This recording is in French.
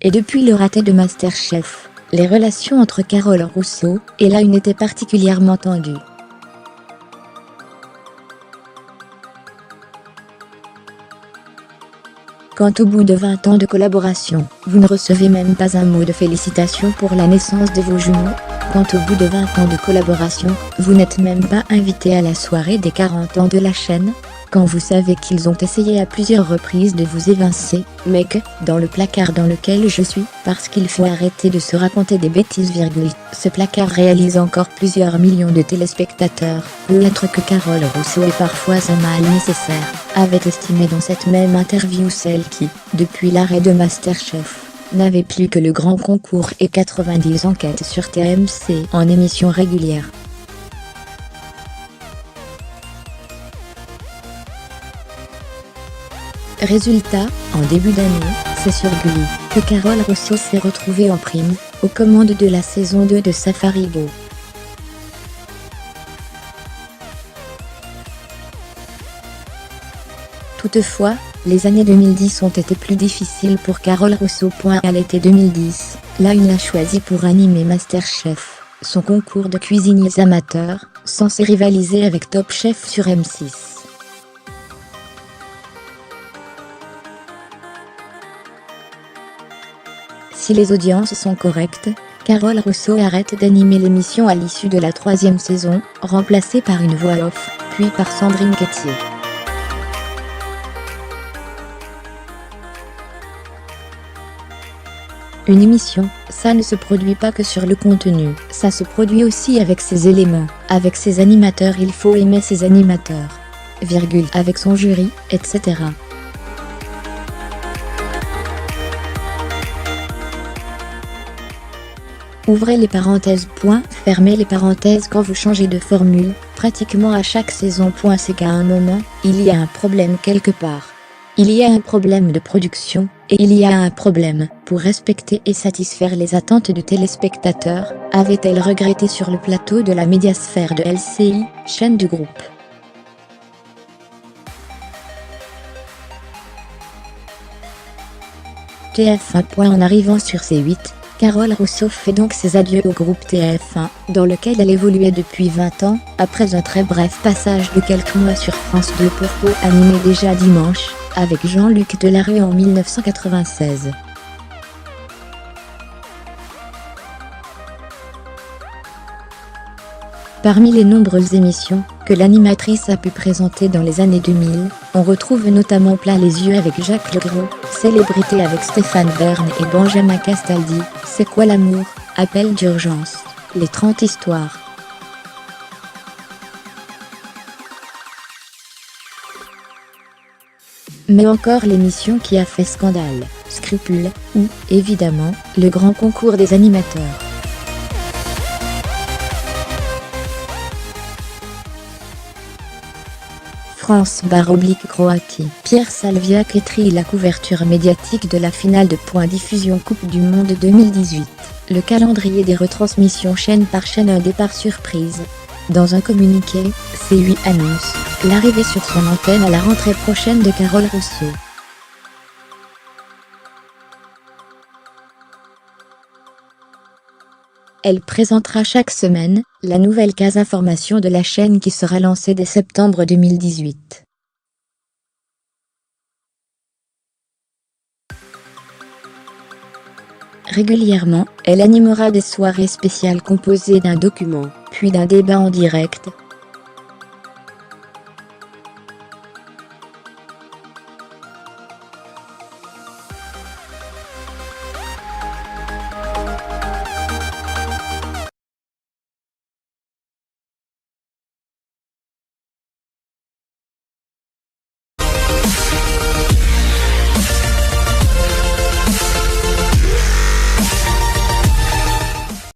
Et depuis le raté de MasterChef, les relations entre Carole Rousseau et la Une étaient particulièrement tendues. Quand au bout de 20 ans de collaboration, vous ne recevez même pas un mot de félicitations pour la naissance de vos jumeaux, quand au bout de 20 ans de collaboration, vous n'êtes même pas invité à la soirée des 40 ans de la chaîne, quand vous savez qu'ils ont essayé à plusieurs reprises de vous évincer, mais que, dans le placard dans lequel je suis, parce qu'il faut arrêter de se raconter des bêtises, ce placard réalise encore plusieurs millions de téléspectateurs, peut-être que Carole Rousseau est parfois un mal nécessaire, avait estimé dans cette même interview celle qui, depuis l'arrêt de MasterChef, n'avait plus que le grand concours et 90 enquêtes sur TMC en émission régulière. Résultat, en début d'année, c'est sur Gulli que Carole Rousseau s'est retrouvée en prime, aux commandes de la saison 2 de Safari Go. Toutefois, les années 2010 ont été plus difficiles pour Carole Rousseau. À l'été 2010, la Une l'a choisie pour animer MasterChef, son concours de cuisiniers amateurs, censé rivaliser avec Top Chef sur M6. Si les audiences sont correctes, Carole Rousseau arrête d'animer l'émission à l'issue de la 3e saison, remplacée par une voix off, puis par Sandrine Quétier. Une émission, ça ne se produit pas que sur le contenu, ça se produit aussi avec ses éléments, avec ses animateurs, il faut aimer ses animateurs, avec son jury, etc. Ouvrez les parenthèses. Fermez les parenthèses. Quand vous changez de formule, pratiquement à chaque saison. C'est qu'à un moment, il y a un problème quelque part. Il y a un problème de production, et il y a un problème pour respecter et satisfaire les attentes du téléspectateur, avait-elle regretté sur le plateau de la Médiasphère de LCI, chaîne du groupe. TF1. En arrivant sur C8, Carole Rousseau fait donc ses adieux au groupe TF1, dans lequel elle évoluait depuis 20 ans, après un très bref passage de quelques mois sur France 2 pour animer Déjà Dimanche, avec Jean-Luc Delarue en 1996. Parmi les nombreuses émissions que l'animatrice a pu présenter dans les années 2000, on retrouve notamment Plein les yeux avec Jacques Legros, Célébrité avec Stéphane Bern et Benjamin Castaldi, C'est quoi l'amour, Appel d'urgence, Les 30 histoires. Mais encore l'émission qui a fait scandale, Scrupule, ou, évidemment, le grand concours des animateurs. France/Croatie. Pierre Salviac étrit la couverture médiatique de la finale de Diffusion Coupe du Monde 2018. Le calendrier des retransmissions chaîne par chaîne, un départ surprise. Dans un communiqué, C8 annonce l'arrivée sur son antenne à la rentrée prochaine de Carole Rousseau. Elle présentera chaque semaine la nouvelle case information de la chaîne qui sera lancée dès septembre 2018. Régulièrement, elle animera des soirées spéciales composées d'un document, puis d'un débat en direct,